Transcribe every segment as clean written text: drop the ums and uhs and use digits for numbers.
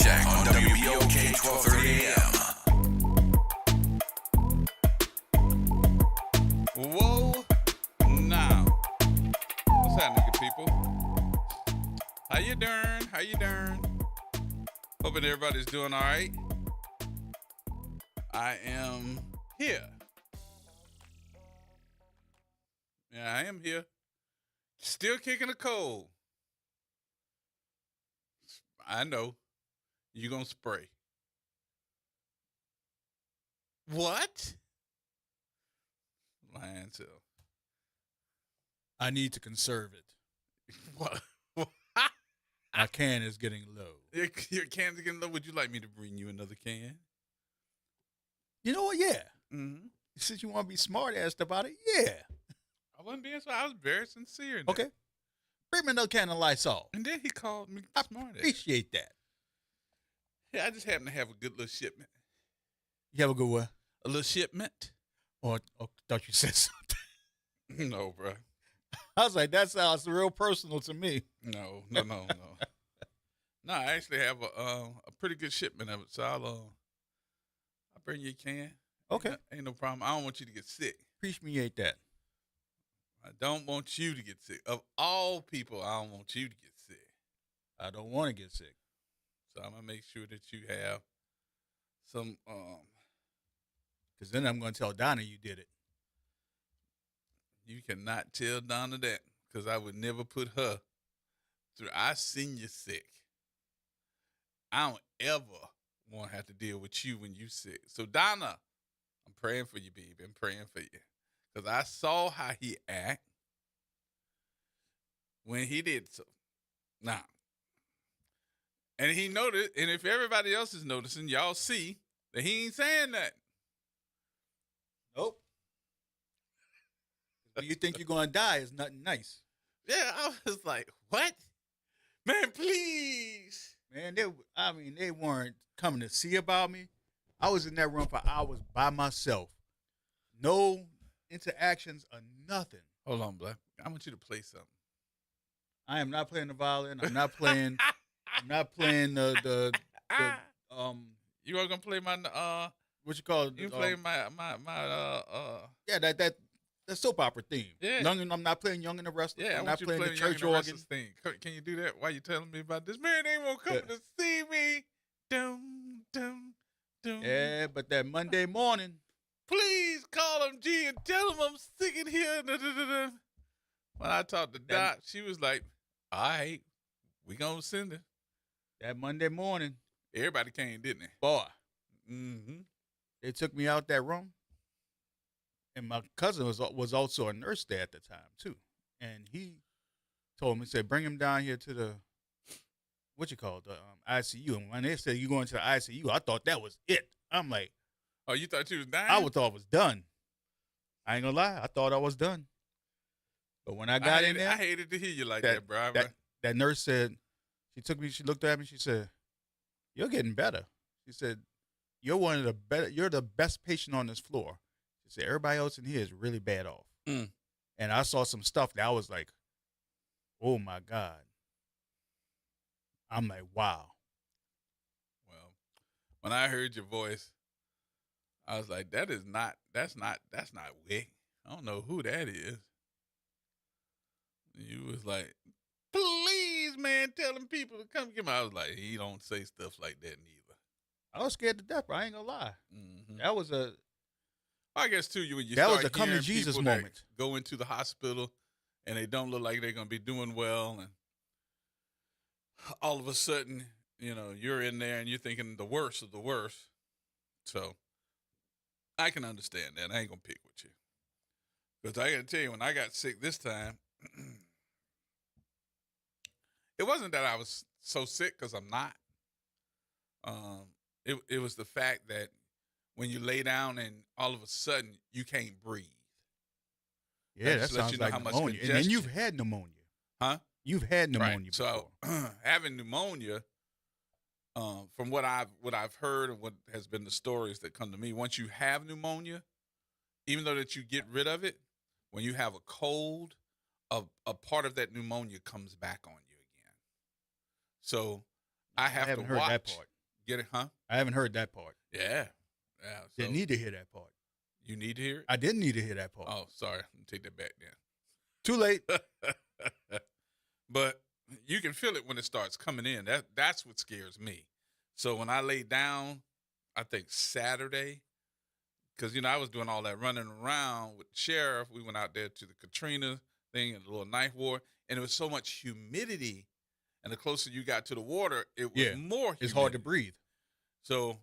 Check on WBOK 1230 AM. Whoa, now. What's happening, good people? How you doing? How you doing? Hoping everybody's doing all right. I am here. Yeah, I am here. Still kicking a cold. I know. You gonna spray. What? Lying to. I need to conserve it. What? My can is getting low. Your can's getting low. Would you like me to bring you another can? You know what? Yeah. Mm-hmm. Since you want to be smart-assed about it, yeah. I wasn't being so. I was very sincere. In that. Okay. Bring me another can of Lysol. And then he called me I smart. appreciate that. Yeah, I just happen to have a good little shipment. You have a good one. A little shipment? Oh, thought you said something. No, bro. I was like, that sounds real personal to me. No. No, I actually have a pretty good shipment of it, so I'll bring you a can. Okay. Ain't no problem. I don't want you to get sick. Appreciate that. I don't want you to get sick. Of all people, I don't want you to get sick. I don't want to get sick. So I'm gonna make sure that you have some. Because then I'm going to tell Donna you did it. You cannot tell Donna that because I would never put her through. I seen you sick. I don't ever want to have to deal with you when you sick. So Donna, I'm praying for you, baby. I'm praying for you because I saw how he act when he did so. Now, and he noticed, and if everybody else is noticing, y'all see that he ain't saying that. Nope. When you think you're going to die is nothing nice. Yeah, I was like, what? Man, please. Man, they weren't coming to see about me. I was in that room for hours by myself. No interactions or nothing. Hold on, Black. I want you to play something. I am not playing the violin. I'm not playing. I'm not playing the You are gonna play my what you call it? you play my yeah, that soap opera theme. Yeah. I'm not playing Young and the Restless. yeah. I I'm want not you playing to the play church Young and organ. the Restless thing. Can you do that while you telling me about this? Man, they won't come Yeah. to see me. Dum dum dum. Yeah, but that Monday morning, Please call him G and tell him I'm sick in here. Da, da, da, da. When I talked to Doc, she was like, "All right, we gonna send it." that Monday morning, Everybody came, didn't they? boy, Mm-hmm. they took me out that room, and my cousin was also a nurse there at the time too, and he told me, said, bring him down here to the ICU. And when they said you going to the ICU, I thought that was it. I'm like, Oh, you thought you was dying? I thought I was done. I ain't gonna lie, I thought I was done. But when I got in there, I hated to hear you like that, bro. that nurse said, she took me, she looked at me, she said, "You're getting better." She said, You're the best patient on this floor." She said, "Everybody else in here is really bad off." Mm. And I saw some stuff that I was like, oh my God. I'm like, wow. Well, when I heard your voice, I was like, that's not Wick. I don't know who that is. You was like, please, man, tell them people to come get me. I was like, he don't say stuff like that neither. I was scared to death, bro. I ain't gonna lie. Mm-hmm. That was I guess too, when you that start was a come to hearing Jesus people that moment. go into the hospital and they don't look like they're gonna be doing well, and all of a sudden, you're in there and you're thinking the worst of the worst. So I can understand that. I ain't gonna pick with you. Because I gotta tell you, when I got sick this time, it wasn't that I was so sick, because I'm not. It was the fact that when you lay down and all of a sudden you can't breathe. Yeah, That that just lets sounds you know like how much pneumonia. And congestion. you've had pneumonia. Huh? You've had pneumonia Right. before. So having pneumonia, from what I've heard and what has been the stories that come to me, once you have pneumonia, even though that you get rid of it, when you have a cold, a part of that pneumonia comes back on you again. So I have haven't to heard watch. that part. Get it, huh? I haven't heard that part. Yeah. So Didn't need to hear that part. you need to hear it? I didn't need to hear that part. Oh, sorry. Let me take that back Too late. then. But you can feel it when it starts coming in. That's what scares me. So when I lay down, I think Saturday, because, I was doing all that running around with the sheriff. We went out there to the Katrina thing and the little knife war, and it was so much humidity. And the closer you got to the water, it was more humidity. It's hard to breathe. So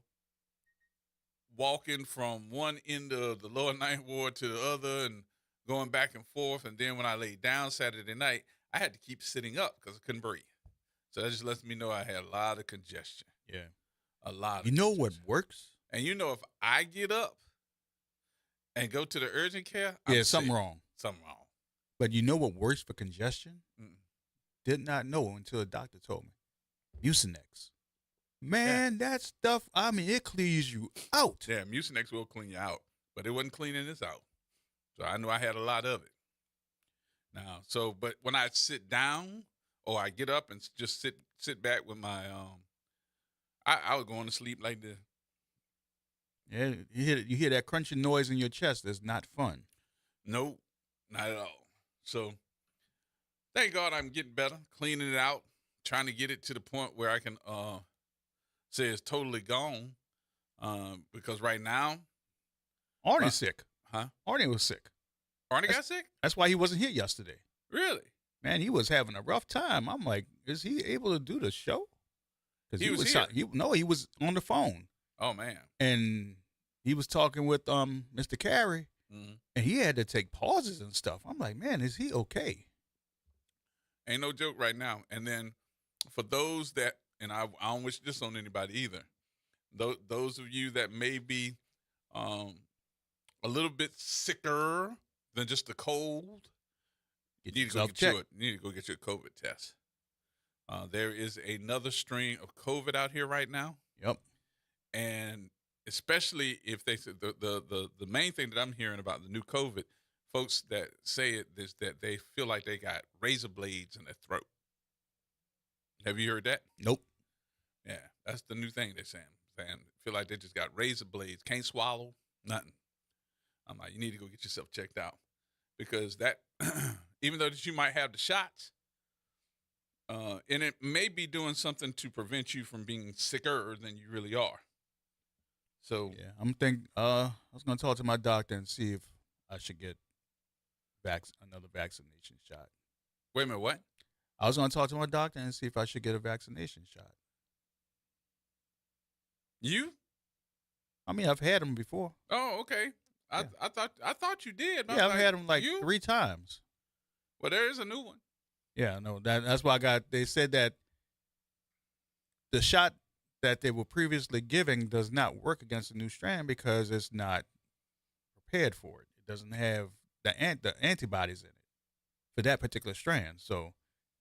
walking from one end of the lower ninth ward to the other and going back and forth. And then when I laid down Saturday night, I had to keep sitting up because I couldn't breathe. So that just lets me know I had a lot of congestion. Yeah. A lot of You know what congestion. works? And if I get up and go to the urgent care, Yeah, I'm something sick. wrong. Something wrong. But you know what works for congestion? Mm. Did not know until a doctor told me. Mucinex. Man, that stuff, it clears you out. Yeah, Mucinex will clean you out, but it wasn't cleaning this out. So I knew I had a lot of it. Now, but when I sit down or I get up and just sit back with my, I was going to sleep like this. Yeah, you hear that crunching noise in your chest. That's not fun. Nope, not at all. So thank God I'm getting better, cleaning it out, trying to get it to the point where I can say it's totally gone. Because right now, Arnie's sick. Huh? Arnie was sick. Arnie got sick? That's why he wasn't here yesterday. Really? Man, he was having a rough time. I'm like, is he able to do the show? Because He was here. He was on the phone. Oh man. And he was talking with Mr. Carey, and he had to take pauses and stuff. I'm like, man, is he okay? Ain't no joke right now. And then for those that, and I don't wish this on anybody either, those of you that may be a little bit sicker than just a cold, you need to go get your COVID test. There is another strain of COVID out here right now. Yep. And especially if they said the main thing that I'm hearing about the new COVID, folks that say it is that they feel like they got razor blades in their throat. Have you heard that? Nope. Yeah, that's the new thing they're saying. Feel like they just got razor blades, can't swallow, nothing. I'm like, you need to go get yourself checked out because that, even though that you might have the shots, and it may be doing something to prevent you from being sicker than you really are. So yeah, I was gonna talk to my doctor and see if I should get another vaccination shot. Wait a minute, what? I was gonna talk to my doctor and see if I should get a vaccination shot. You? I've had them before. Oh, okay. Yeah. I thought you did. Yeah, I've had them like 3 times. Well, there is a new one. Yeah, no, that's why they said that the shot that they were previously giving does not work against the new strand because it's not prepared for it. It doesn't have the antibodies in it for that particular strand. So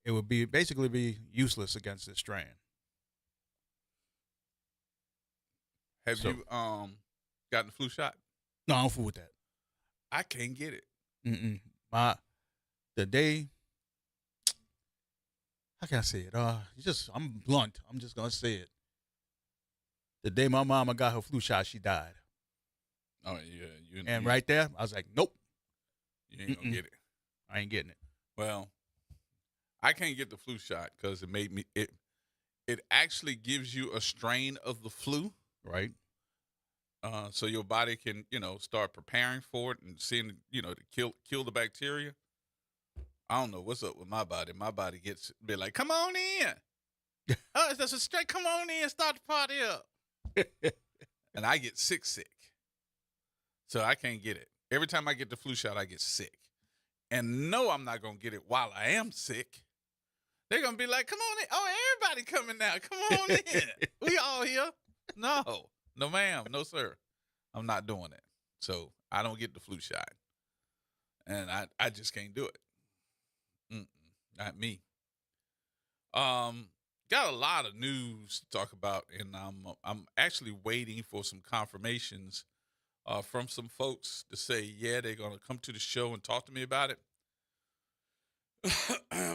it would basically be useless against this strand. Have you gotten the flu shot? No, I don't fool with that. I can't get it. The day, how can I say it? I'm blunt. I'm just gonna say it. The day my mama got her flu shot, she died. Oh yeah, and right there, I was like, nope, you ain't gonna get it. I ain't getting it. Well, I can't get the flu shot because it made me it actually gives you a strain of the flu, right? So your body can start preparing for it and seeing to kill the bacteria. I don't know what's up with my body. My body be like, come on in. Oh, it's just a straight. Come on in, start the party up. And I get sick. So I can't get it. Every time I get the flu shot, I get sick. And no, I'm not going to get it while I am sick. They're going to be like, come on in. Oh, everybody coming now. Come on in. We all here. No, ma'am. No, sir. I'm not doing it. So I don't get the flu shot. And I just can't do it. Not me. Got a lot of news to talk about, and I'm actually waiting for some confirmations from some folks to say, yeah, they're gonna come to the show and talk to me about it.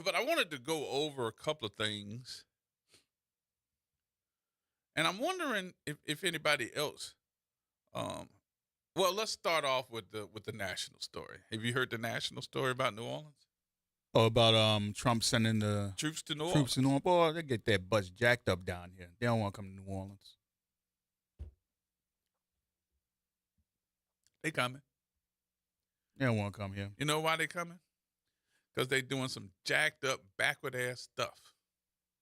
But I wanted to go over a couple of things And I'm wondering if anybody else. Well, let's start off with the national story. Have you heard the national story about New Orleans? Oh, about Trump sending the Troops to New Orleans. troops to New Orleans. Boy, they get their butts jacked up down here. They don't want to come to New Orleans. They coming. They don't want to come here. You know why they coming? Because they doing some jacked up, backward ass stuff.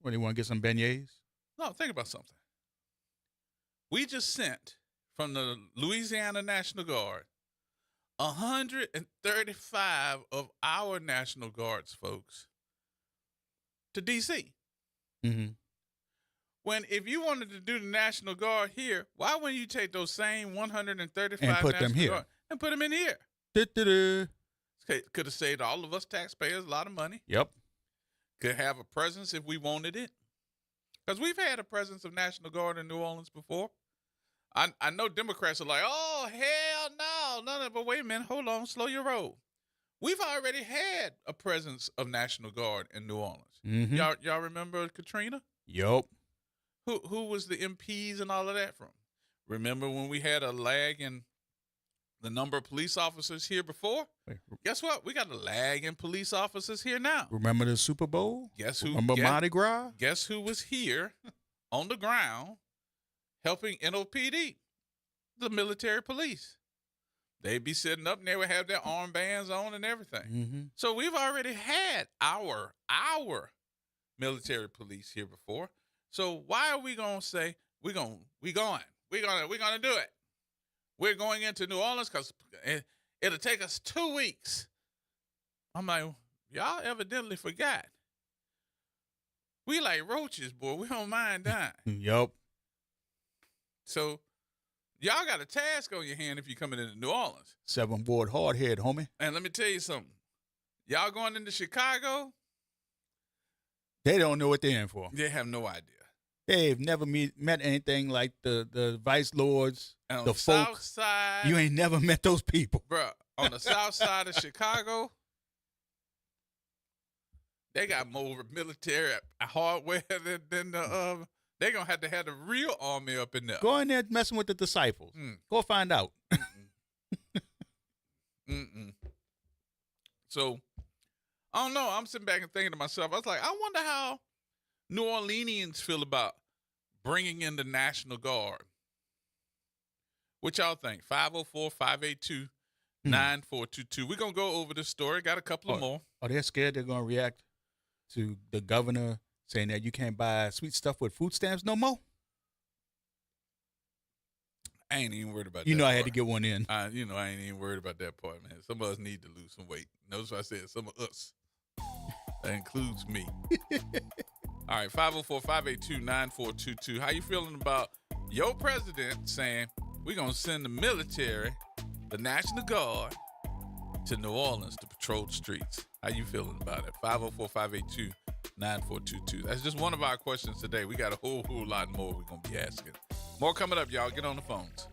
What, they want to get some beignets? No, think about something. We just sent from the Louisiana National Guard 135 of our National Guards folks to D.C. Mm-hmm. When if you wanted to do the National Guard here, why wouldn't you take those same 135 And put them National here. Guard and put them in here? Da-da-da. Could have saved all of us taxpayers a lot of money. Yep. Could have a presence if we wanted it. Because we've had a presence of National Guard in New Orleans before. I know Democrats are like, oh, hell no. But wait a minute. Hold on. Slow your roll. We've already had a presence of National Guard in New Orleans. Mm-hmm. Y'all remember Katrina? Yup. Who was the MPs and all of that from? Remember when we had a lag in the number of police officers here before? Wait, Guess what? We got a lag in police officers here now. remember the Super Bowl? Guess who? Remember Mardi Gras? Guess who was here on the ground helping NOPD? The military police. They'd be sitting up and they would have their armbands on and everything. Mm-hmm. So we've already had our military police here before. So why are we gonna say we're gonna do it? We're going into New Orleans because it'll take us 2 weeks. I'm like, y'all evidently forgot. We like roaches, boy. We don't mind dying. Yup. So y'all got a task on your hand if you're coming into New Orleans. 7 Ward Hardhead, homie. And let me tell you something. Y'all going into Chicago? They don't know what they're in for. They have no idea. They've never met anything like the vice lords, And on the the folk. south side, You ain't never met those people. bruh, on the south side of Chicago, they got more military hardware than the they're gonna have to have the real army up in there. Go in there messing with the disciples. Go find out. Mm-mm. So, I don't know. I'm sitting back and thinking to myself, I was like, I wonder how New Orleanians feel about bringing in the National Guard. What y'all think? 504-582-9422. We're going to go over this story. Got a couple of more. Are they scared they're going to react to the governor saying that you can't buy sweet stuff with food stamps no more? I ain't even worried about that. You know I part. had to get one in. I ain't even worried about that part, man. Some of us need to lose some weight. Notice what I said, some of us. That includes me. All right, 504-582-9422. How you feeling about your president saying we're going to send the military, the National Guard, to New Orleans to patrol the streets? How you feeling about it? 504-582-9422. That's just one of our questions today. We got a whole lot more we're going to be asking. More coming up, y'all. Get on the phones.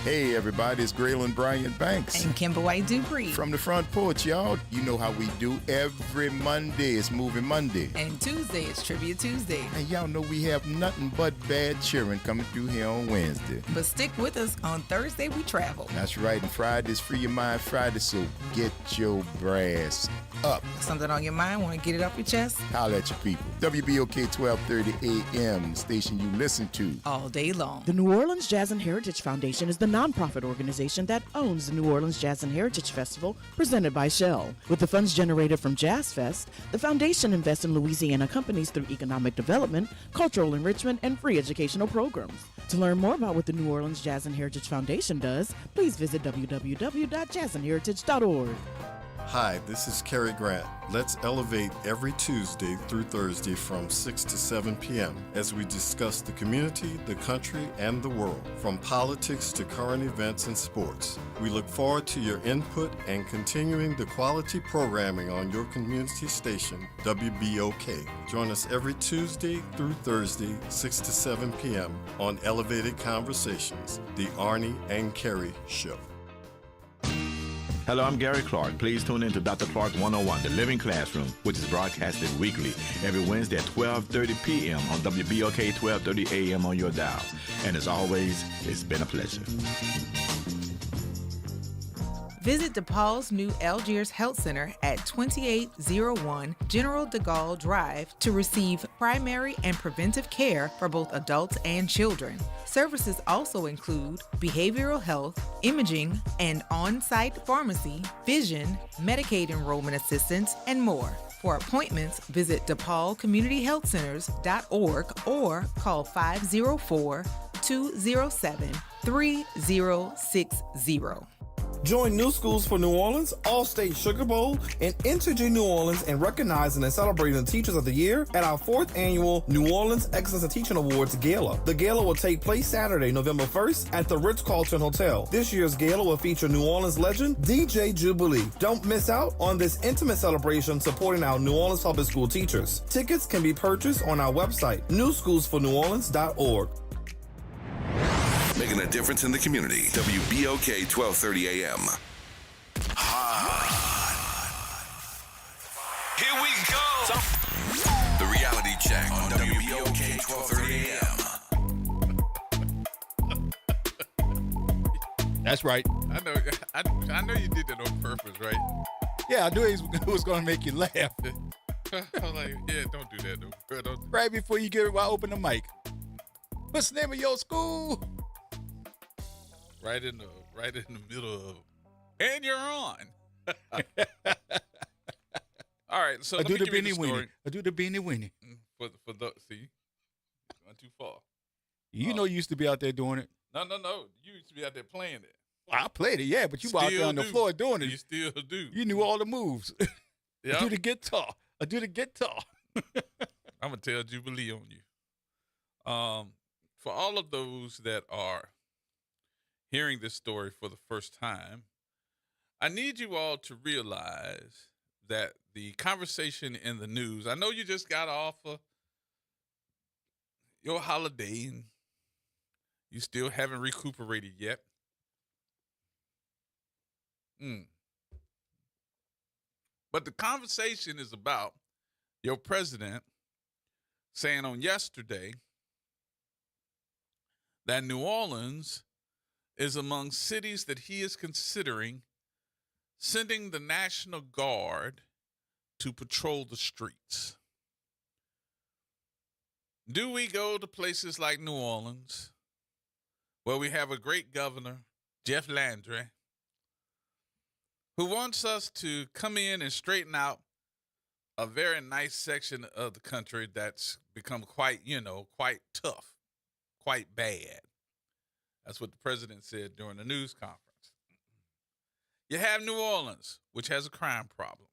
Hey everybody, it's Graylin Bryant Banks. And Kimber White Dupree. From the front porch, y'all. You know how we do every Monday. It's Moving Monday. And Tuesday is Trivia Tuesday. And y'all know we have nothing but bad cheering coming through here on Wednesday. But stick with us. On Thursday, we travel. That's right. And Friday's Free Your Mind Friday, so get your brass up. Something on your mind? Want to get it off your chest? Holla at your people. WBOK 1230 AM, the station you listen to. All day long. The New Orleans Jazz and Heritage Foundation is the nonprofit organization that owns the New Orleans Jazz and Heritage Festival presented by Shell. With the funds generated from Jazz Fest, the foundation invests in Louisiana companies through economic development, cultural enrichment, and free educational programs. To learn more about what the New Orleans Jazz and Heritage Foundation does, please visit www.jazzandheritage.org. Hi, this is Cary Grant. Let's elevate every Tuesday through Thursday from 6 to 7 p.m. as we discuss the community, the country, and the world, from politics to current events and sports. We look forward to your input and continuing the quality programming on your community station, WBOK. Join us every Tuesday through Thursday, 6 to 7 p.m. on Elevated Conversations, the Arnie and Cary Show. Hello, I'm Gary Clark. Please tune in to Dr. Clark 101, The Living Classroom, which is broadcasted weekly every Wednesday at 12:30 p.m. on WBOK 1230 a.m. on your dial. And as always, it's been a pleasure. Visit DePaul's new Algiers Health Center at 2801 General de Gaulle Drive to receive primary and preventive care for both adults and children. Services also include behavioral health, imaging, and on-site pharmacy, vision, Medicaid enrollment assistance, and more. For appointments, visit DePaulCommunityHealthCenters.org or call 504-207-3060. Join New Schools for New Orleans, All-State Sugar Bowl, and Intergy New Orleans in recognizing and celebrating the Teachers of the Year at our 4th annual New Orleans Excellence in Teaching Awards Gala. The gala will take place Saturday, November 1st at the Ritz-Carlton Hotel. This year's gala will feature New Orleans legend DJ Jubilee. Don't miss out on this intimate celebration supporting our New Orleans public school teachers. Tickets can be purchased on our website, newschoolsforneworleans.org. Making a difference in the community. WBOK 1230 AM. Hot. Here we go. The reality check on WBOK 1230 AM. That's right. I know you did that on purpose, right? Yeah, I knew it was going to make you laugh. I was like, yeah, don't do that. Don't. Right before you get it, I open the mic. What's the name of your school? Right in the middle of, and you're on. All right, so I let do me the give you beanie story. weenie. I do the beanie weenie. For the see, going too far. You know you used to be out there doing it. No. You used to be out there playing it. I played it, yeah, but you were out there on the floor doing it. You still do. You knew all the moves. Yeah. I do the guitar. I'm gonna tell Jubilee on you. For all of those that are hearing this story for the first time, I need you all to realize that the conversation in the news, I know you just got off of your holiday and you still haven't recuperated yet. But the conversation is about your president saying on yesterday that New Orleans is among cities that he is considering sending the National Guard to patrol the streets. Do we go to places like New Orleans, where we have a great governor, Jeff Landry, who wants us to come in and straighten out a very nice section of the country that's become quite tough, quite bad. That's what the president said during the news conference. You have New Orleans, which has a crime problem.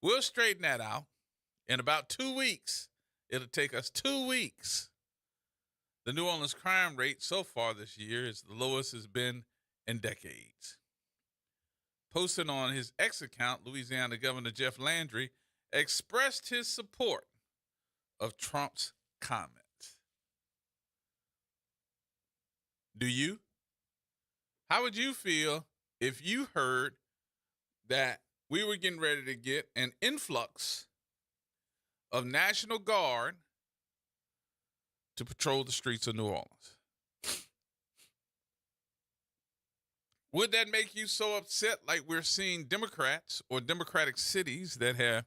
We'll straighten that out in about 2 weeks. It'll take us 2 weeks. The New Orleans crime rate so far this year is the lowest it's been in decades. Posting on his X account, Louisiana Governor Jeff Landry expressed his support of Trump's comments. Do you? How would you feel if you heard that we were getting ready to get an influx of National Guard to patrol the streets of New Orleans? Would that make you so upset like we're seeing Democrats or Democratic cities that have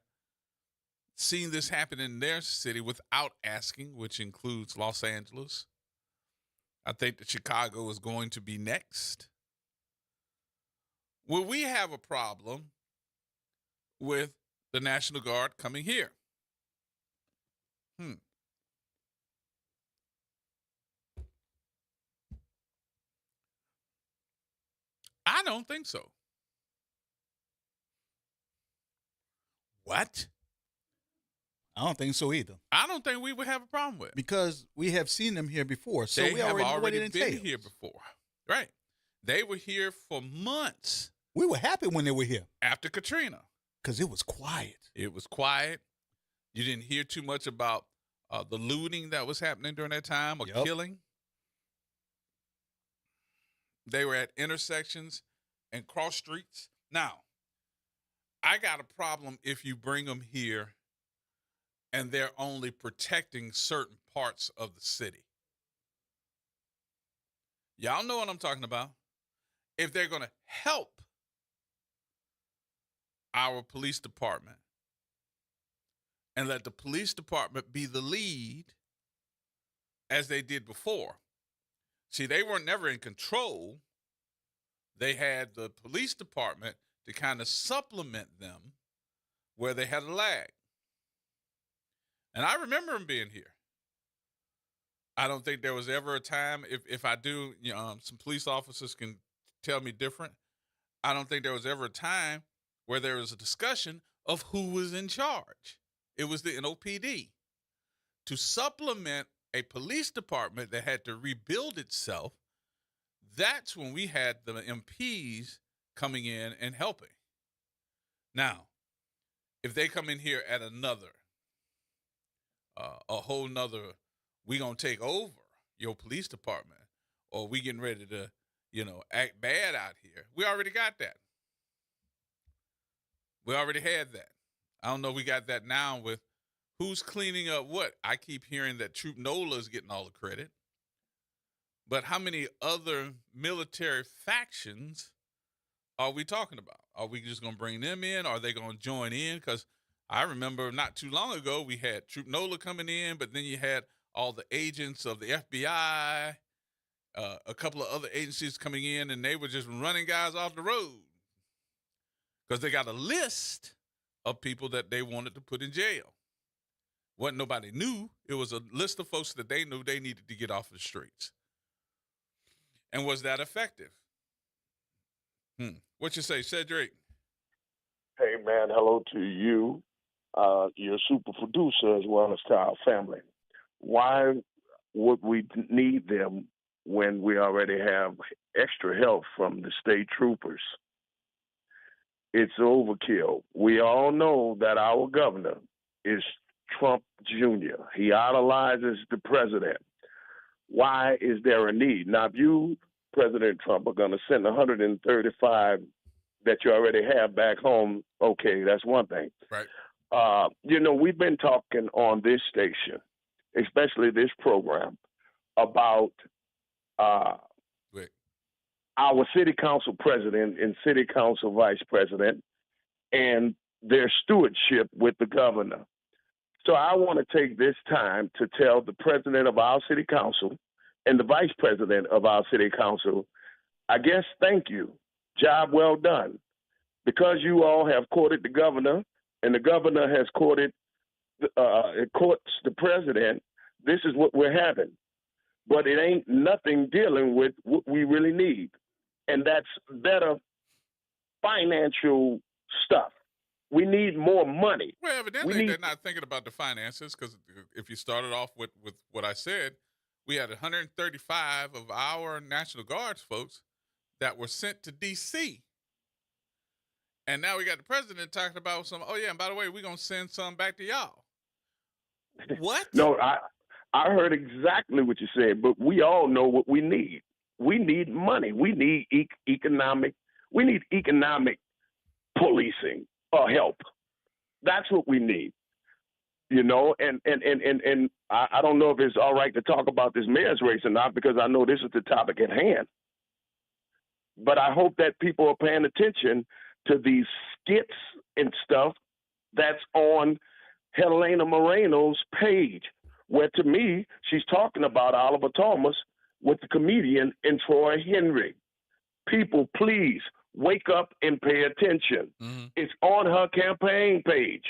seen this happen in their city without asking, which includes Los Angeles? I think that Chicago is going to be next. Will we have a problem with the National Guard coming here? I don't think so. What? I don't think so either. I don't think we would have a problem with it. Because we have seen them here before. So They we have already know what it been entails. here before. Right. They were here for months We were happy when they were here after Katrina. because it was quiet. It was quiet. You didn't hear too much about the looting that was happening during that time or killing. They were at intersections and cross streets Now, I got a problem if you bring them here and they're only protecting certain parts of the city. Y'all know what I'm talking about. If they're going to help our police department and let the police department be the lead as they did before. See, they weren't never in control. They had the police department to kind of supplement them where they had a lag. And I remember them being here. I don't think there was ever a time, if I do, some police officers can tell me different. I don't think there was ever a time where there was a discussion of who was in charge. It was the NOPD. To supplement a police department that had to rebuild itself, that's when we had the MPs coming in and helping. Now, if they come in here at another, a whole nother, we gonna take over your police department, or we getting ready to, act bad out here. We already got that. We already had that. I don't know if we got that now with who's cleaning up what. I keep hearing that Troop NOLA is getting all the credit. But how many other military factions are we talking about? Are we just going to bring them in? Are they going to join in? Because I remember not too long ago, we had Troop NOLA coming in, but then you had all the agents of the FBI, a couple of other agencies coming in, and they were just running guys off the road because they got a list of people that they wanted to put in jail. What nobody knew, it was a list of folks that they knew they needed to get off the streets. And was that effective? What you say, Cedric? Hey, man, hello to you, your super producer, as well as to our family. Why would we need them when we already have extra help from the state troopers? It's overkill. We all know that our governor is Trump Jr. He idolizes the president. Why is there a need? Now, if you, President Trump, are going to send 135 that you already have back home, okay, that's one thing. Right. We've been talking on this station, especially this program, about our city council president and city council vice president and their stewardship with the governor. So I want to take this time to tell the president of our city council and the vice president of our city council, I guess, thank you. Job well done. Because you all have courted the governor and the governor has courts the president, this is what we're having. But it ain't nothing dealing with what we really need. And that's better financial stuff. We need more money. Well, evidently they're not thinking about the finances, because if you started off with what I said, we had 135 of our National Guards folks that were sent to D.C. And now we got the president talking about and by the way, we're going to send some back to y'all. What? No, I heard exactly what you said, but we all know what we need. We need money. We need economic policing or help. That's what we need. And I don't know if it's all right to talk about this mayor's race or not, because I know this is the topic at hand. But I hope that people are paying attention to these skits and stuff that's on Helena Moreno's page, where to me, she's talking about Oliver Thomas with the comedian and Troy Henry. People, please wake up and pay attention. Mm-hmm. It's on her campaign page.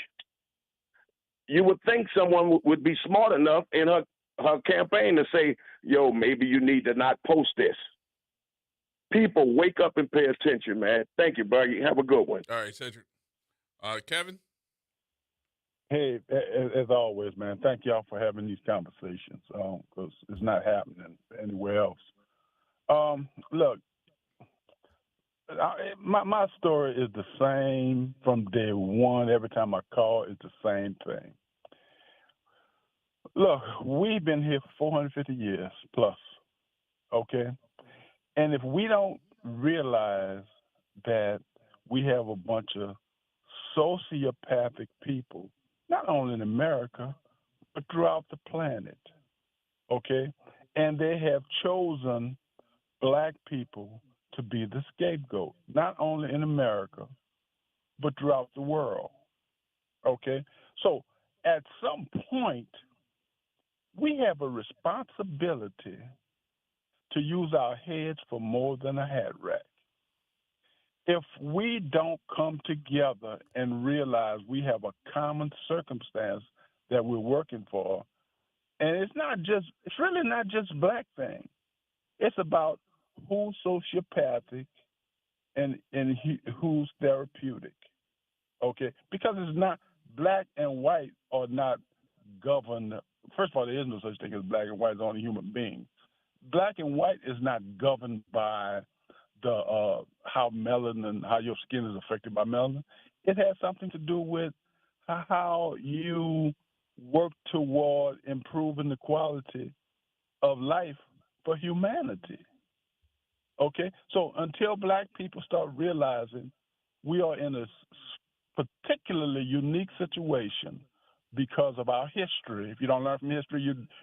You would think someone would be smart enough in her campaign to say, yo, maybe you need to not post this. People, wake up and pay attention, man. Thank you, bro. You have a good one. All right, Cedric. Kevin? Hey, as always, man, thank y'all for having these conversations, because it's not happening anywhere else. Look, my story is the same from day one. Every time I call, it's the same thing. Look, we've been here for 450 years plus, okay? And if we don't realize that we have a bunch of sociopathic people, not only in America, but throughout the planet, okay? And they have chosen black people to be the scapegoat, not only in America, but throughout the world, okay? So at some point, we have a responsibility to use our heads for more than a hat rack. If we don't come together and realize we have a common circumstance that we're working for, and it's really not just black thing. It's about who's sociopathic and who's therapeutic. Okay? Because it's not black and white are not governed. First of all, there is no such thing as black and white, it's only human beings. Black and white is not governed by the how your skin is affected by melanin. It has something to do with how you work toward improving the quality of life for humanity. Okay? So until black people start realizing we are in a particularly unique situation because of our history. If you don't learn from history,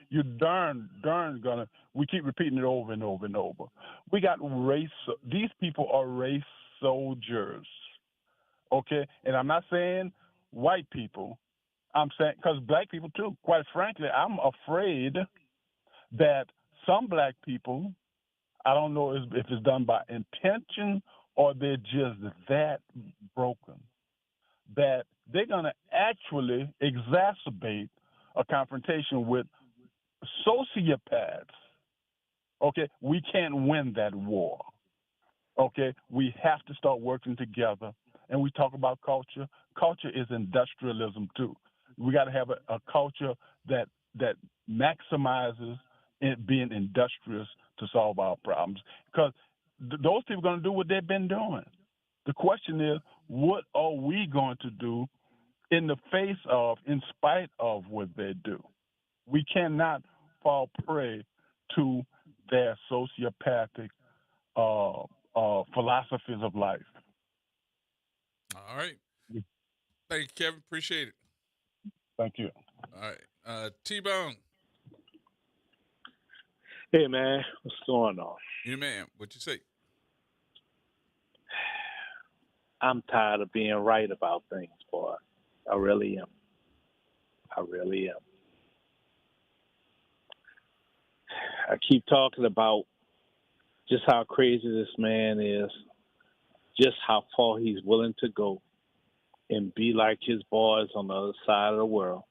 you darn gonna. We keep repeating it over and over and over. We got race. These people are race soldiers. Okay, and I'm not saying white people. I'm saying because black people too. Quite frankly, I'm afraid that some black people, I don't know if it's done by intention or they're just that broken, that they're going to actually exacerbate a confrontation with sociopaths. Okay, we can't win that war. Okay, we have to start working together. And we talk about culture. Culture is industrialism too. We got to have a culture that maximizes it being industrious to solve our problems. Because those people are going to do what they've been doing. The question is, what are we going to do in spite of what they do? We cannot fall prey to their sociopathic philosophies of life. All right. Thank you, Kevin. Appreciate it. Thank you. All right. T-Bone. Hey, man. What's going on? You man, what you say? I'm tired of being right about things, boy. I really am. I really am. I keep talking about just how crazy this man is, just how far he's willing to go and be like his boys on the other side of the world.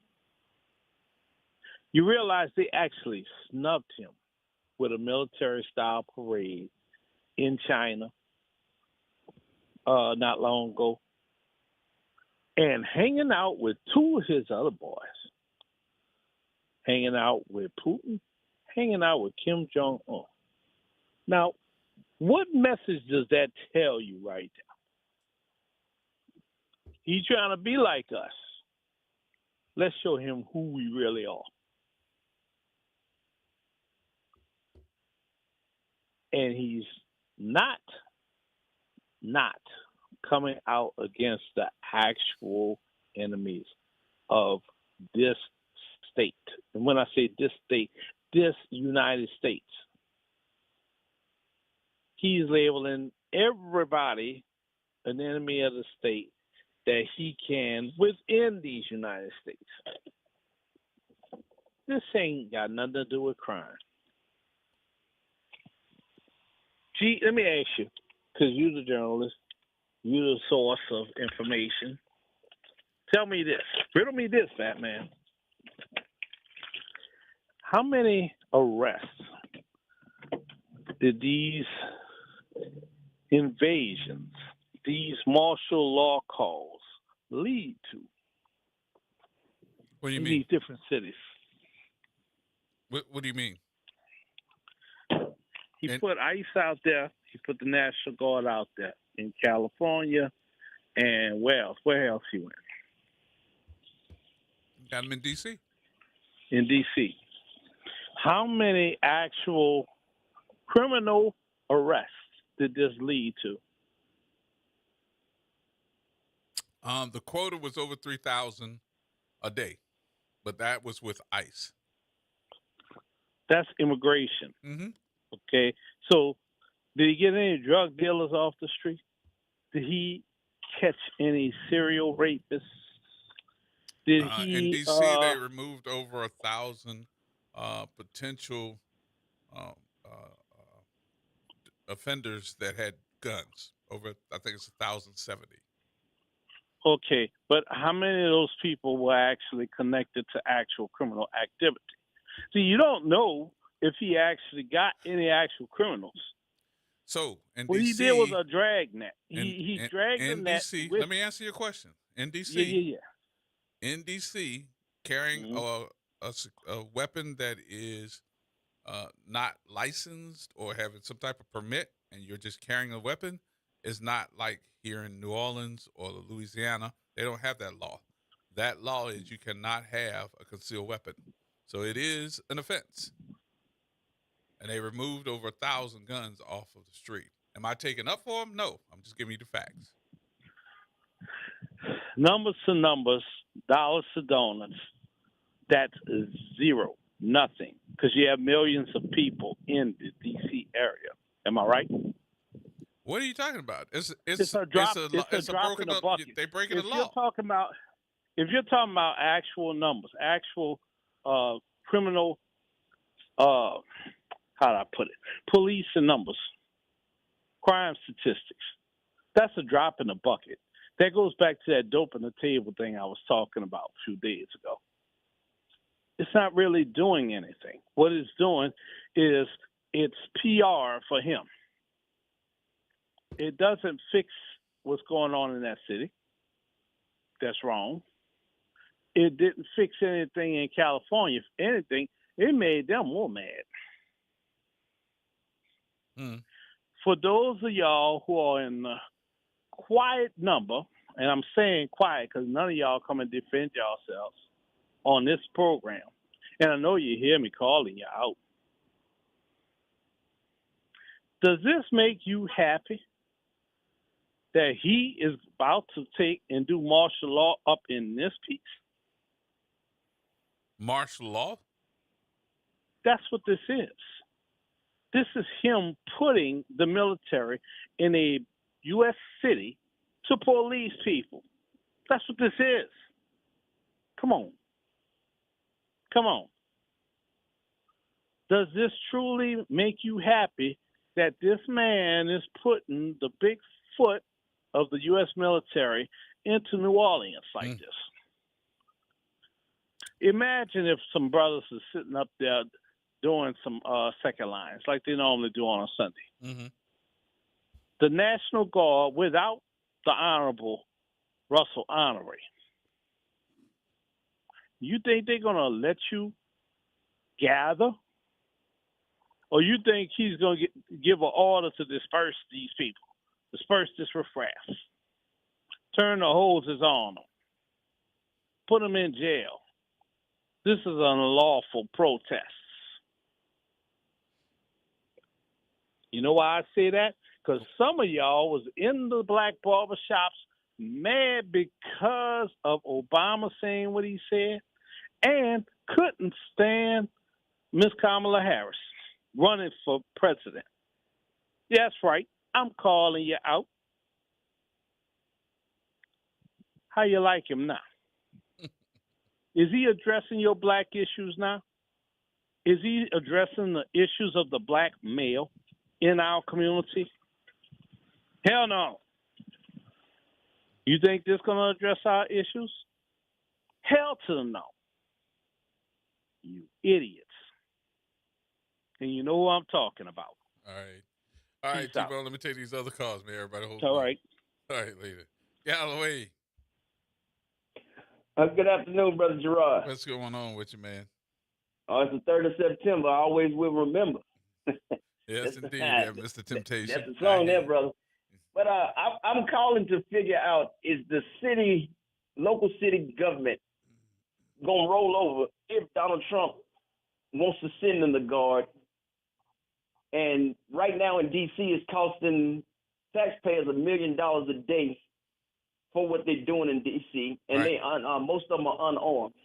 You realize they actually snubbed him with a military-style parade in China not long ago, and hanging out with two of his other boys, hanging out with Putin, hanging out with Kim Jong-un. Now, what message does that tell you right now? He's trying to be like us. Let's show him who we really are. And he's not coming out against the actual enemies of this state. And when I say this state, this United States. He's labeling everybody an enemy of the state that he can within these United States. This ain't got nothing to do with crime. Gee, let me ask you, because you're the journalist, you're the source of information. Tell me this. Riddle me this, fat man. How many arrests did these invasions, these martial law calls lead to? What do you in mean? These different cities. What do you mean? He put ICE out there. He put the National Guard out there in California. And where else? Where else he went? Got him in D.C. In D.C. How many actual criminal arrests did this lead to? The quota was over 3,000 a day, but that was with ICE. That's immigration. Mm-hmm. Okay. So did he get any drug dealers off the street? Did he catch any serial rapists? Did In he? D.C., they removed over 1,000 potential um, offenders that had guns. Over, I think it's 1,070. Okay, but how many of those people were actually connected to actual criminal activity? See, you don't know if he actually got any actual criminals. So in what D.C., he did was a drag net. In, He in, dragged the in net. D.C., With, let me answer your question. In D.C., yeah. In D.C., carrying a weapon that is not licensed or having some type of permit, and you're just carrying a weapon, is not like here in New Orleans or Louisiana. They don't have that law. That law is you cannot have a concealed weapon. So it is an offense. And they removed over 1,000 guns off of the street. Am I taking up for them? No, I'm just giving you the facts. Numbers to numbers, dollars to donuts. That's zero, nothing, because you have millions of people in the D.C. area. Am I right? What are you talking about? It's a drop. It's a drop in the bucket. They breaking If the law. if you're talking about actual numbers, actual criminal, how do I put it? Police and numbers, crime statistics. That's a drop in the bucket. That goes back to that dope on the table thing I was talking about a few days ago. It's not really doing anything. What it's doing is it's PR for him. It doesn't fix what's going on in that city. That's wrong. It didn't fix anything in California. If anything, it made them more mad. For those of y'all who are in the quiet number, and I'm saying quiet because none of y'all come and defend yourselves on this program, and I know you hear me calling you out. Does this make you happy that he is about to take and do martial law up in this piece? Martial law? That's what this is. This is him putting the military in a U.S. city to police people. That's what this is. Come on. Come on. Does this truly make you happy that this man is putting the big foot of the U.S. military into New Orleans like this? Imagine if some brothers are sitting up there doing some second lines like they normally do on a Sunday. Mm-hmm. The National Guard without the Honorable Russell Honoré. You think they're going to let you gather? Or you think he's going to give an order to disperse these people? Disperse this riffraff. Turn the hoses on them. Put them in jail. This is an unlawful protest. You know why I say that? Because some of y'all was in the black barber shops mad because of Obama saying what he said and couldn't stand Miss Kamala Harris running for president. Yeah, that's right. I'm calling you out. How you like him now? Is he addressing your black issues now? Is he addressing the issues of the black male in our community? Hell no. You think this going to address our issues? Hell to the no. You idiots. And you know who I'm talking about. All right, T-Bone, let me take these other calls, man. Everybody hold All on. right. All right, later. Galloway. Good afternoon, Brother Gerod. What's going on with you, man? Oh, it's the 3rd of September. I always will remember. Yes, indeed, yeah, Mr. Temptation. That's the song there, brother. But I'm calling to figure out, is the local city government going to roll over if Donald Trump wants to send in the Guard? And right now in D.C., it's costing taxpayers $1 million a day for what they're doing in D.C., and Right. most of them are unarmed.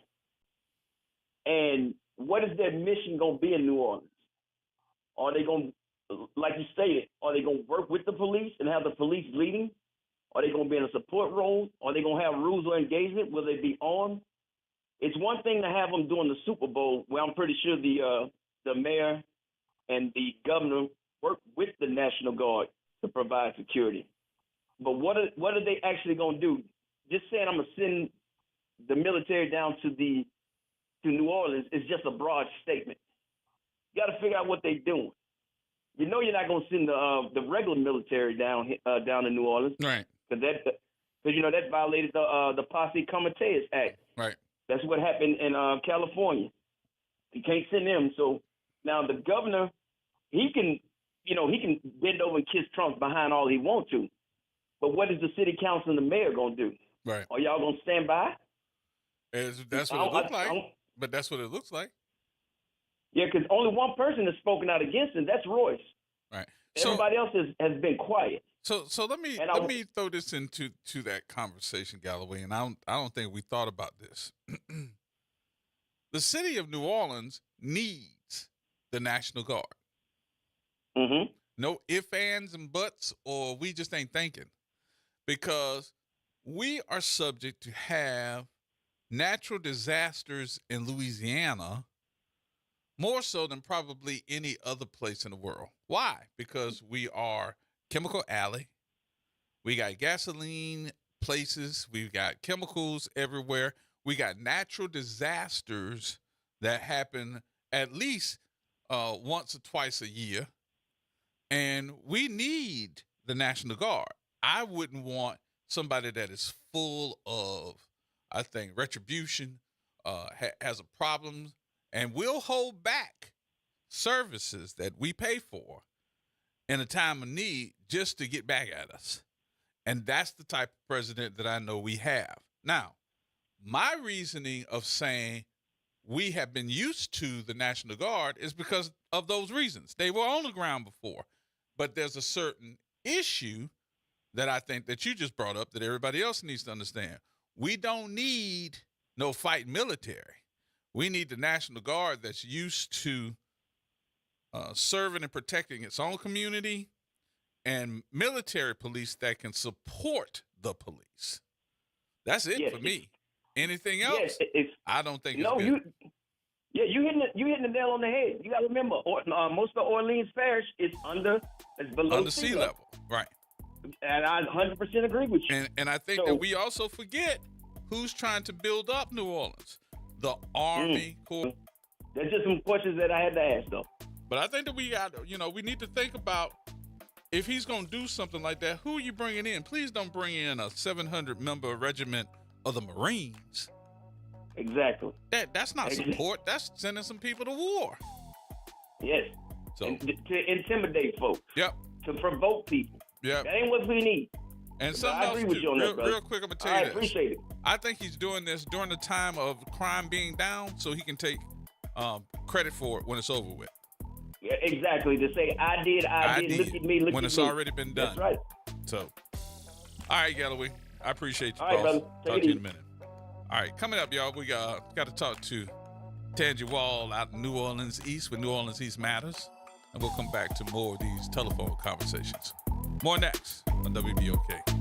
And what is their mission going to be in New Orleans? Are they going to, like you stated, are they going to work with the police and have the police leading? Are they going to be in a support role? Are they going to have rules of engagement? Will they be armed? It's one thing to have them doing the Super Bowl, where I'm pretty sure the mayor and the governor work with the National Guard to provide security. But what are they actually going to do? Just saying I'm going to send the military down to New Orleans is just a broad statement. You got to figure out what they're doing. You know you're not going to send the regular military down to New Orleans, Right? Because that violated the Posse Comitatus Act. Right. That's what happened in California. You can't send them. So now the governor, he can bend over and kiss Trump behind all he wants to. But what is the city council and the mayor going to do? Right. Are y'all going to stand by? That's what it looks like. But that's what it looks like. Yeah, because only one person has spoken out against him. That's Royce. Right. Everybody else has been quiet. So let me throw this into that conversation, Galloway, and I don't think we thought about this. The city of New Orleans needs the National Guard. Mm-hmm. No ifs, ands, and buts, or we just ain't thinking, because we are subject to have natural disasters in Louisiana more so than probably any other place in the world. Why? Because we are Chemical Alley. We got gasoline places. We've got chemicals everywhere. We got natural disasters that happen at least once or twice a year. And we need the National Guard. I wouldn't want somebody that is full of, I think, retribution, has a problem, and will hold back services that we pay for in a time of need just to get back at us. And that's the type of president that I know we have. Now, my reasoning of saying we have been used to the National Guard is because of those reasons. They were on the ground before, but there's a certain issue that I think that you just brought up that everybody else needs to understand. We don't need no fighting military. We need the National Guard that's used to serving and protecting its own community, and military police that can support the police. That's it for me. Anything else, I don't think it's good. You hitting the nail on the head. You got to remember, most of Orleans Parish is below sea level. Right. And I 100% agree with you. And I think that we also forget who's trying to build up New Orleans. The Army Corps. There's just some questions that I had to ask, though. But I think that we need to think about, if he's going to do something like that, who are you bringing in? Please don't bring in a 700-member regiment of the Marines. Exactly. That's not support. That's sending some people to war. Yes. So to intimidate folks. Yep. To provoke people. Yep. That ain't what we need. And something else, with you on that, real quick, I'm going to tell you this. I appreciate it. I think he's doing this during the time of crime being down so he can take credit for it when it's over with. Yeah, exactly. To say, I did, look at me, when it's already been done. That's right. So, all right, Galloway. I appreciate you, all right, brother. Talk to you in a minute. All right, coming up, y'all, we got to talk to Tangi Wall out in New Orleans East with New Orleans East Matters. And we'll come back to more of these telephone conversations. More next on WBOK.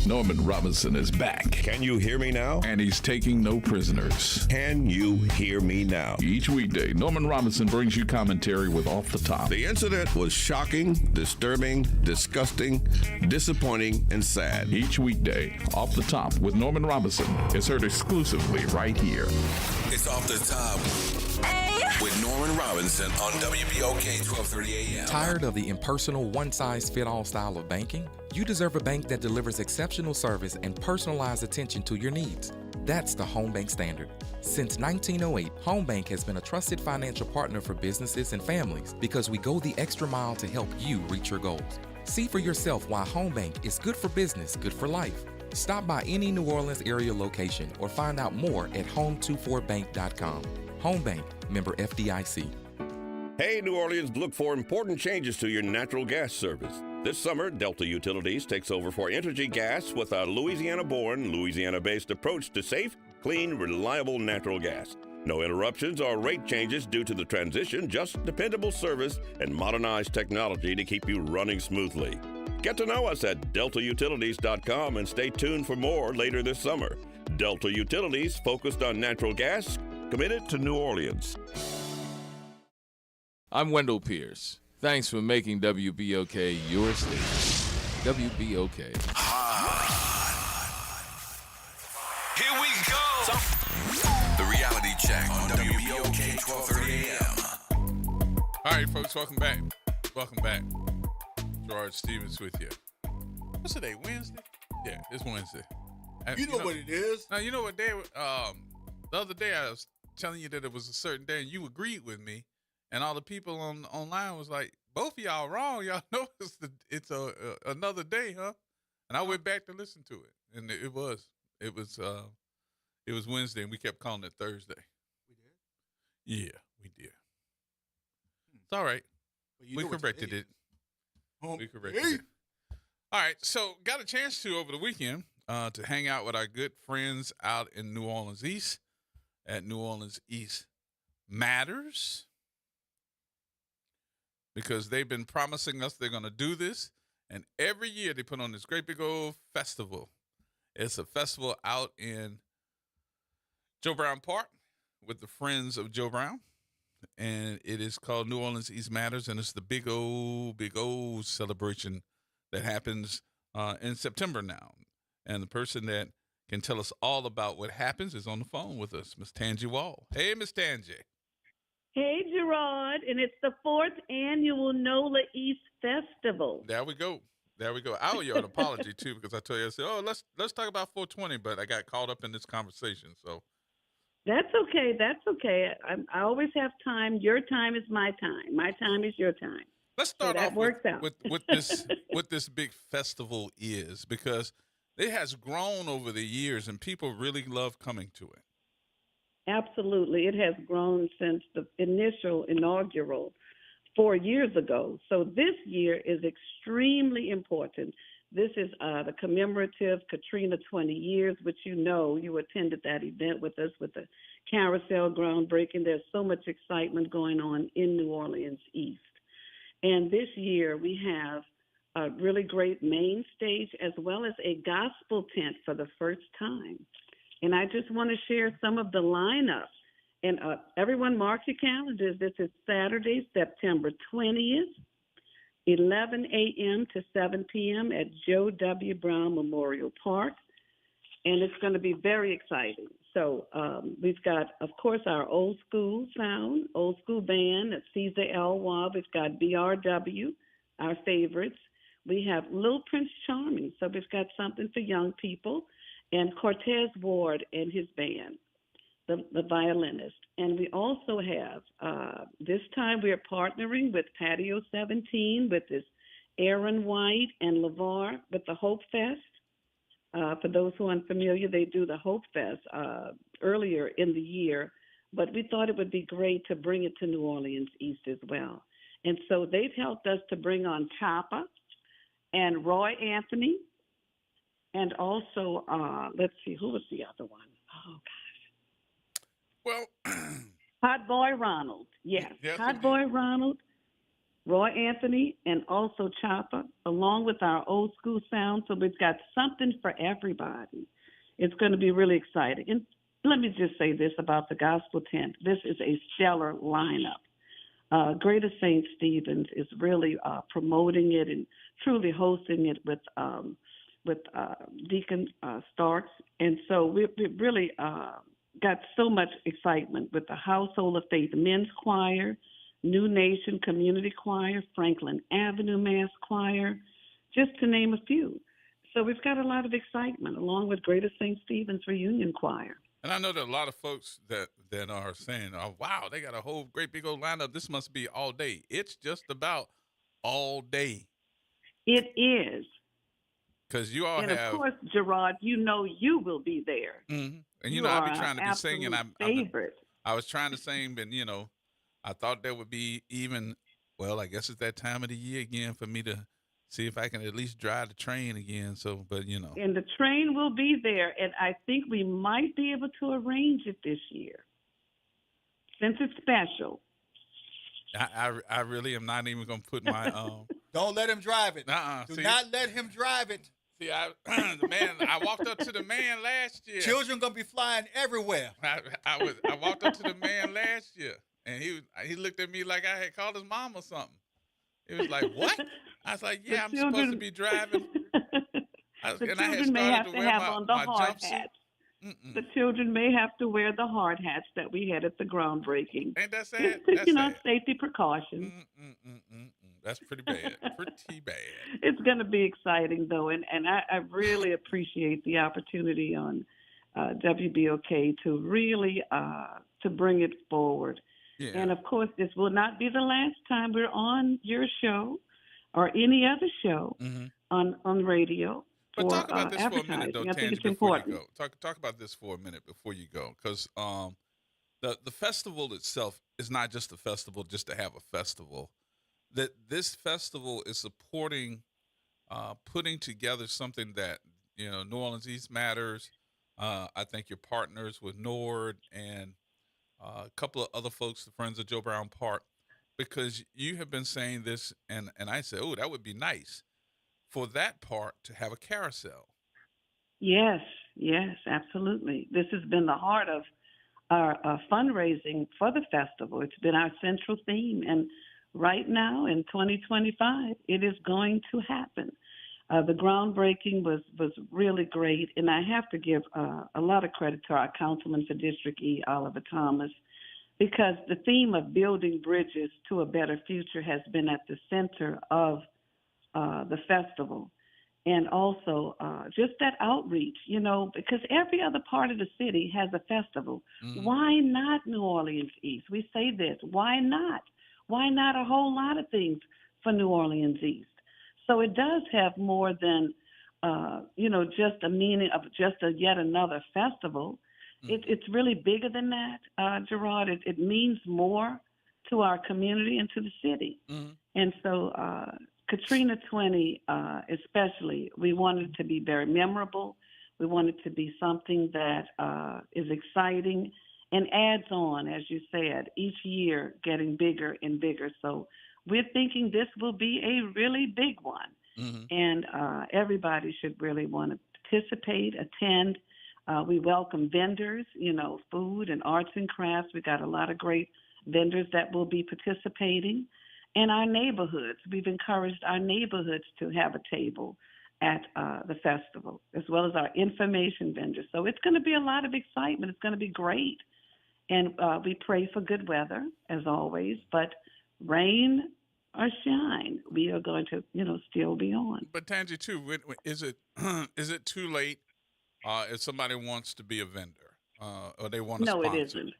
Norman Robinson is back. Can you hear me now? And he's taking no prisoners. Can you hear me now? Each weekday, Norman Robinson brings you commentary with Off the Top. The incident was shocking, disturbing, disgusting, disappointing, and sad. Each weekday, Off the Top with Norman Robinson is heard exclusively right here. It's Off the Top with Norman Robinson on WBOK 1230 AM. Tired of the impersonal, one-size-fit-all style of banking? You deserve a bank that delivers exceptional service and personalized attention to your needs. That's the Home Bank Standard. Since 1908, Home Bank has been a trusted financial partner for businesses and families because we go the extra mile to help you reach your goals. See for yourself why Home Bank is good for business, good for life. Stop by any New Orleans area location or find out more at home24bank.com. Home Bank, member FDIC. Hey, New Orleans, look for important changes to your natural gas service. This summer, Delta Utilities takes over for Entergy Gas with a Louisiana-born, Louisiana-based approach to safe, clean, reliable natural gas. No interruptions or rate changes due to the transition, just dependable service and modernized technology to keep you running smoothly. Get to know us at deltautilities.com and stay tuned for more later this summer. Delta Utilities, focused on natural gas, committed to New Orleans. I'm Wendell Pierce. Thanks for making WBOK your station. WBOK. Here we go. The reality check on WBOK 1230 AM. All right, folks, welcome back. Welcome back. Gerard Stevens with you. What's today? Wednesday? Yeah, it's Wednesday. You know what it is. Now, you know what day? The other day I was telling you that it was a certain day, and you agreed with me, and all the people online was like, "Both of y'all wrong. Y'all know it's another day, huh?" And I went back to listen to it, and it was Wednesday, and we kept calling it Thursday. We did. Yeah, we did. It's all right. We corrected it. We corrected it. All right, so got a chance to over the weekend to hang out with our good friends out in New Orleans East at New Orleans East Matters, because they've been promising us they're going to do this, and every year they put on this great big old festival. It's a festival out in Joe Brown Park with the Friends of Joe Brown, and it is called New Orleans East Matters, and it's the big old celebration that happens in September now. And the person that can tell us all about what happens is on the phone with us, Miss Tangi Wall. Hey, Miss Tangi. Hey, Gerard, and it's the 4th annual NOLA East Festival. There we go. I owe you an apology too, because I told you, I said, "Oh, let's talk about 420," but I got caught up in this conversation. So that's okay. I always have time. Your time is my time. My time is your time. Let's start off with this what this big festival is, because it has grown over the years and people really love coming to it. Absolutely. It has grown since the inaugural 4 years ago. So this year is extremely important. This is the commemorative Katrina 20 years, which you attended that event with us with the carousel groundbreaking. There's so much excitement going on in New Orleans East. And this year we have a really great main stage as well as a gospel tent for the first time. And I just want to share some of the lineup. And everyone mark your calendars. This is Saturday, September 20th, 11 a.m. to 7 p.m. at Joe W. Brown Memorial Park. And it's going to be very exciting. So we've got, of course, our old school band at Caesar Elwha. We've got BRW, our favorites. We have Little Prince Charming, so we've got something for young people, and Cortez Ward and his band, the violinist. And we also have, this time we are partnering with Patio 17 with this Aaron White and LeVar with the Hope Fest. For those who are unfamiliar, they do the Hope Fest earlier in the year, but we thought it would be great to bring it to New Orleans East as well. And so they've helped us to bring on Choppa and Roy Anthony, and also, let's see, who was the other one? Oh, gosh. Well, Hot Boy Ronald. Yes, Hot Boy Ronald, Roy Anthony, and also Choppa, along with our old school sound. So we've got something for everybody. It's going to be really exciting. And let me just say this about the gospel tent. This is a stellar lineup. Greater St. Stephen's is really promoting it and truly hosting it with Deacon Starks. And so we really got so much excitement with the Household of Faith Men's Choir, New Nation Community Choir, Franklin Avenue Mass Choir, just to name a few. So we've got a lot of excitement, along with Greater St. Stephen's Reunion Choir. And I know that a lot of folks that are saying, "Oh, wow, they got a whole great big old lineup. This must be all day." It's just about all day. It is. Because you all and have. And, of course, Gerard, you will be there. Mm-hmm. And, you I'll be trying to be singing. Favorite. I was trying to sing, but, I thought there would be even, well, I guess it's that time of the year again for me to see if I can at least drive the train again. So, but And the train will be there, and I think we might be able to arrange it this year since it's special. I really am not even gonna put my Don't let him drive it. Do See? not let him drive it. See, I walked up to the man last year. Children gonna be flying everywhere. I walked up to the man last year, and he looked at me like I had called his mom or something. He was like, "What?" I was like, "Yeah, I'm supposed to be driving." The children may have to have on the hard jumpsuit. hats. The children may have to wear the hard hats that we had at the groundbreaking. Ain't that sad? Just, That's sad. safety precautions. That's pretty bad. Pretty bad. It's going to be exciting, though, and I really appreciate the opportunity on WBOK to really to bring it forward. Yeah. And, of course, this will not be the last time we're on your show or any other show on radio. But talk about this for a advertising. minute, though, I think Tangi, it's before important. you go. Talk about this for a minute before you go, because the festival itself is not just a festival just to have a festival. That this festival is supporting, putting together something that New Orleans East Matters. I think you're partners with Nord and a couple of other folks, the Friends of Joe Brown Park, because you have been saying this, and I said, oh, that would be nice for that part to have a carousel. Yes, absolutely. This has been the heart of our fundraising for the festival. It's been our central theme, and right now in 2025, it is going to happen. The groundbreaking was really great, and I have to give a lot of credit to our councilman for District E, Oliver Thomas, because the theme of building bridges to a better future has been at the center of the festival. And also just that outreach, because every other part of the city has a festival. Why not New Orleans East? We say this, why not? Why not a whole lot of things for New Orleans East? So it does have more than, just a meaning of just yet another festival. It's really bigger than that, Gerard. It means more to our community and to the city. And so Katrina 20, especially, we wanted it to be very memorable. We want it to be something that is exciting and adds on, as you said, each year getting bigger and bigger. So we're thinking this will be a really big one. And everybody should really want to participate, attend. We welcome vendors, food and arts and crafts. We got a lot of great vendors that will be participating. And our neighborhoods, we've encouraged our neighborhoods to have a table at the festival, as well as our information vendors. So it's going to be a lot of excitement. It's going to be great. And we pray for good weather, as always, but rain or shine, we are going to, still be on. But Tangi, too, is it too late if somebody wants to be a vendor or they want to sponsor?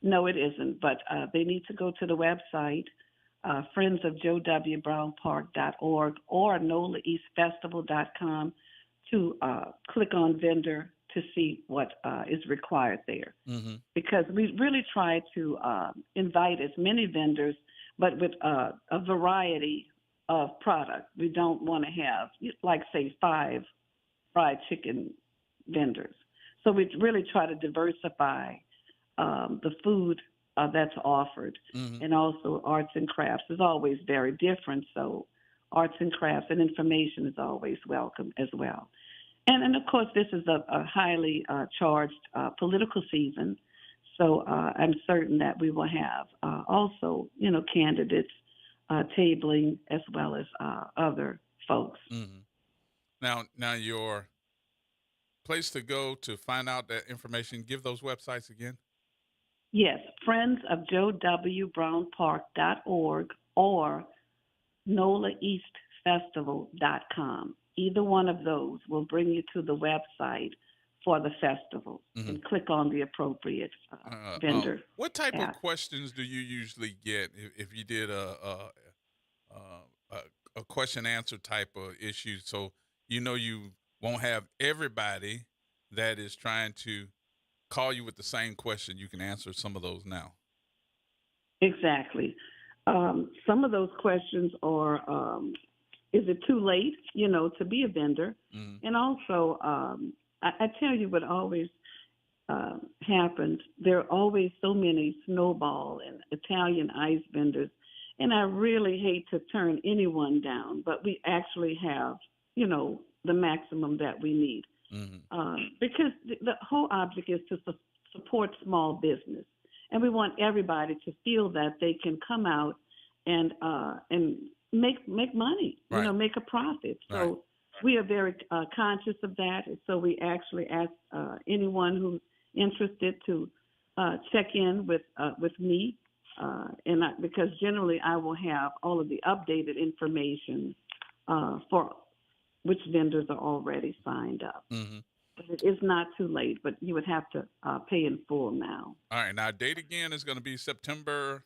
No, it isn't. But they need to go to the website, friendsofjoewbrownpark.org or NOLAEastFestival.com to click on vendor to see what is required there. Because we really try to invite as many vendors, but with a variety of product. We don't want to have, say, 5 fried chicken vendors. So we really try to diversify the food that's offered. And also arts and crafts is always very different. So arts and crafts and information is always welcome as well. And of course, this is a highly charged political season. So I'm certain that we will have also, candidates tabling as well as other folks. Now your place to go to find out that information, give those websites again. Yes, friendsofjoewbrownpark.org or NOLAEastFestival.com. Either one of those will bring you to the website for the festival and click on the appropriate vendor. What type of questions do you usually get if you did a question answer type of issue? So you won't have everybody that is trying to call you with the same question. You can answer some of those now. Exactly. Some of those questions are, is it too late, to be a vendor? Mm-hmm. And also, I tell you what always happens. There are always so many snowball and Italian ice vendors, and I really hate to turn anyone down, but we actually have, the maximum that we need. Mm-hmm. Because the whole object is to support small business. And we want everybody to feel that they can come out and make money, right. Make a profit. So right. we are very conscious of that. And so we actually ask anyone who's interested to check in with me, because generally I will have all of the updated information for which vendors are already signed up. Mm-hmm. But it is not too late, but you would have to pay in full now. All right. Now, date again is going to be September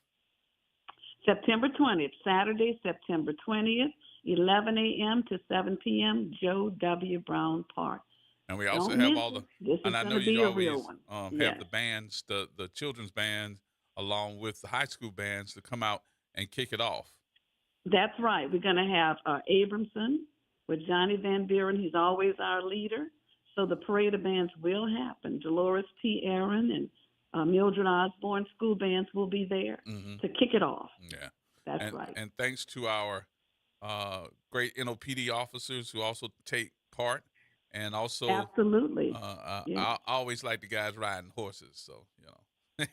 20th, Saturday, September 20th, 11 a.m. to 7 p.m., Joe W. Brown Park. And we also Don't have miss all the, this and is I know gonna be you a always real one. have Yes. the bands, the children's bands, along with the high school bands to come out and kick it off. That's right. We're going to have Abramson with Johnny Van Buren. He's always our leader. So the parade of bands will happen. Dolores T. Aaron and Mildred Osborne school bands will be there to kick it off. Yeah. That's right. And thanks to our great NOPD officers who also take part. And also, absolutely. I always like the guys riding horses. So,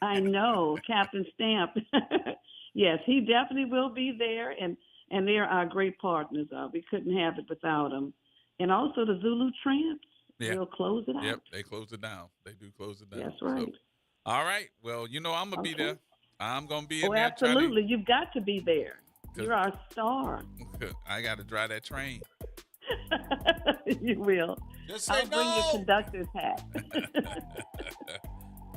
I know. Captain Stamp. Yes, he definitely will be there. And they're our great partners. We couldn't have it without them. And also the Zulu Tramps. Yeah. We'll close it out. Yep, they close it down. They do close it down. That's right. So, all right. Well, I'm going to be there. I'm going to be in there. Absolutely. You've got to be there. You're our star. I got to drive that train. You will. Just say I'll bring your conductor's hat.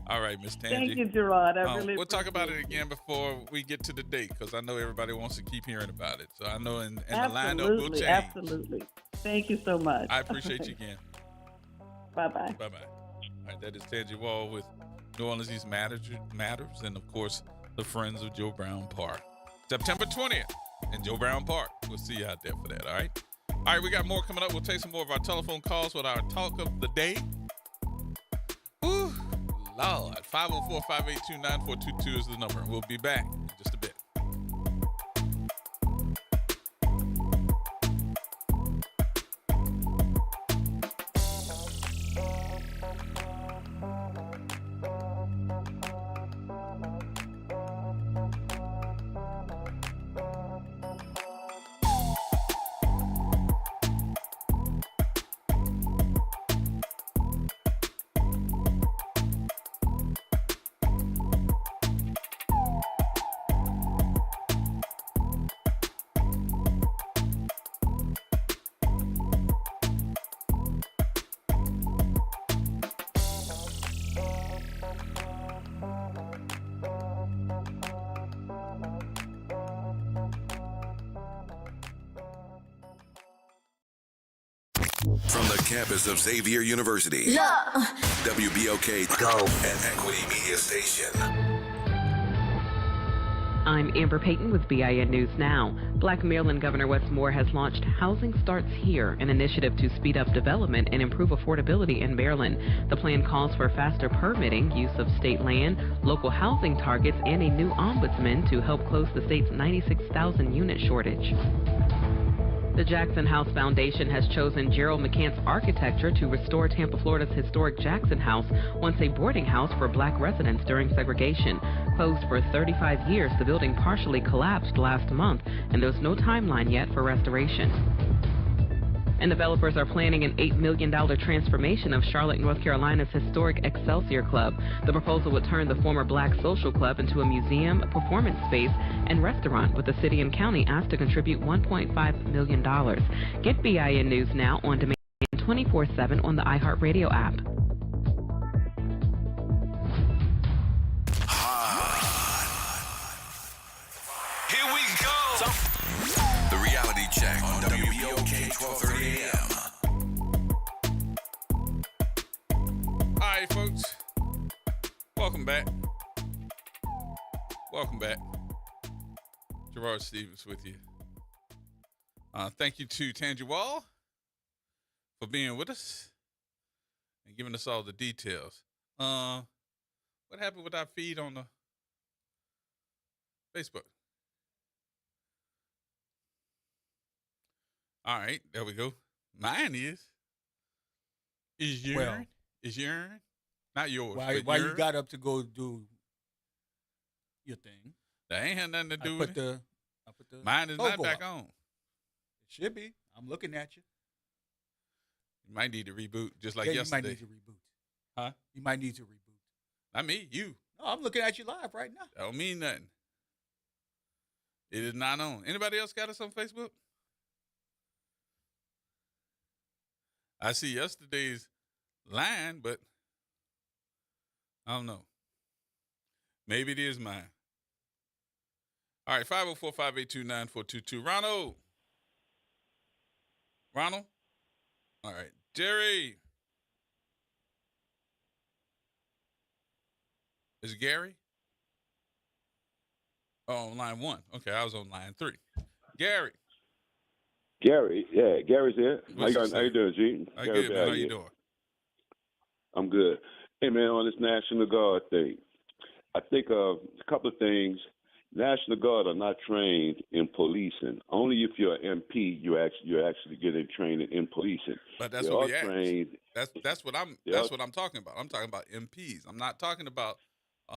All right, Miss Tangi. Thank you, Gerard. We'll talk about it again before we get to the date, because I know everybody wants to keep hearing about it. So I know in the lineup will change. Absolutely. Thank you so much. I appreciate you again. Bye-bye. Bye-bye. All right, that is Tangi Wall with New Orleans East Matters, and, of course, the Friends of Joe Brown Park. September 20th in Joe Brown Park. We'll see you out there for that, all right? All right, we got more coming up. We'll take some more of our telephone calls with our talk of the day. Whew, Lord. 504-582-9422 is the number. We'll be back in just a bit. From the campus of Xavier University, WBOK Go and Equity Media Station. I'm Amber Payton with BIN News Now. Black Maryland Governor Wes Moore has launched Housing Starts Here, an initiative to speed up development and improve affordability in Maryland. The plan calls for faster permitting, use of state land, local housing targets, and a new ombudsman to help close the state's 96,000 unit shortage. The Jackson House Foundation has chosen Gerald McCant's architecture to restore Tampa, Florida's historic Jackson House, once a boarding house for black residents during segregation. Closed for 35 years, the building partially collapsed last month, and there's no timeline yet for restoration. And developers are planning an $8 million transformation of Charlotte, North Carolina's historic Excelsior Club. The proposal would turn the former Black Social Club into a museum, performance space, and restaurant, with the city and county asked to contribute $1.5 million. Get BIN News Now on demand 24/7 on the iHeartRadio app. Here we go. The reality check on WBOK 1230 AM. All right, folks. Welcome back. Welcome back. Gerard Stevens with you. Thank you to Tangi Wall for being with us and giving us all the details. What happened with our feed on the Facebook? All right, there we go. Mine is urine. Is urine. Not yours. Why you got up to go do your thing? That ain't had nothing to do with it. Mine is logo not back up. on. It should be. I'm looking at you. You might need to reboot, just like You yesterday. might need to reboot. Huh? You might need to reboot. Not me, you. No, I'm looking at you live right now. That don't mean nothing. It is not on. Anybody else got us on Facebook? I see yesterday's line, but I don't know. Maybe it is mine. All right, 504-582-9422. Ronald? All right. Jerry. Is it Gary? Oh, on line 1. Okay, I was on line 3. Gary. Gary, yeah, Gary's here. How What's you doing, G? How Gary good, man? Bell How you here. doing? I'm good. Hey, man, on this National Guard thing, I think a couple of things. National Guard are not trained in policing. Only if you're an MP, you're actually getting trained in policing. But that's They what are we asked. trained. That's what I'm talking about. I'm talking about MPs. I'm not talking about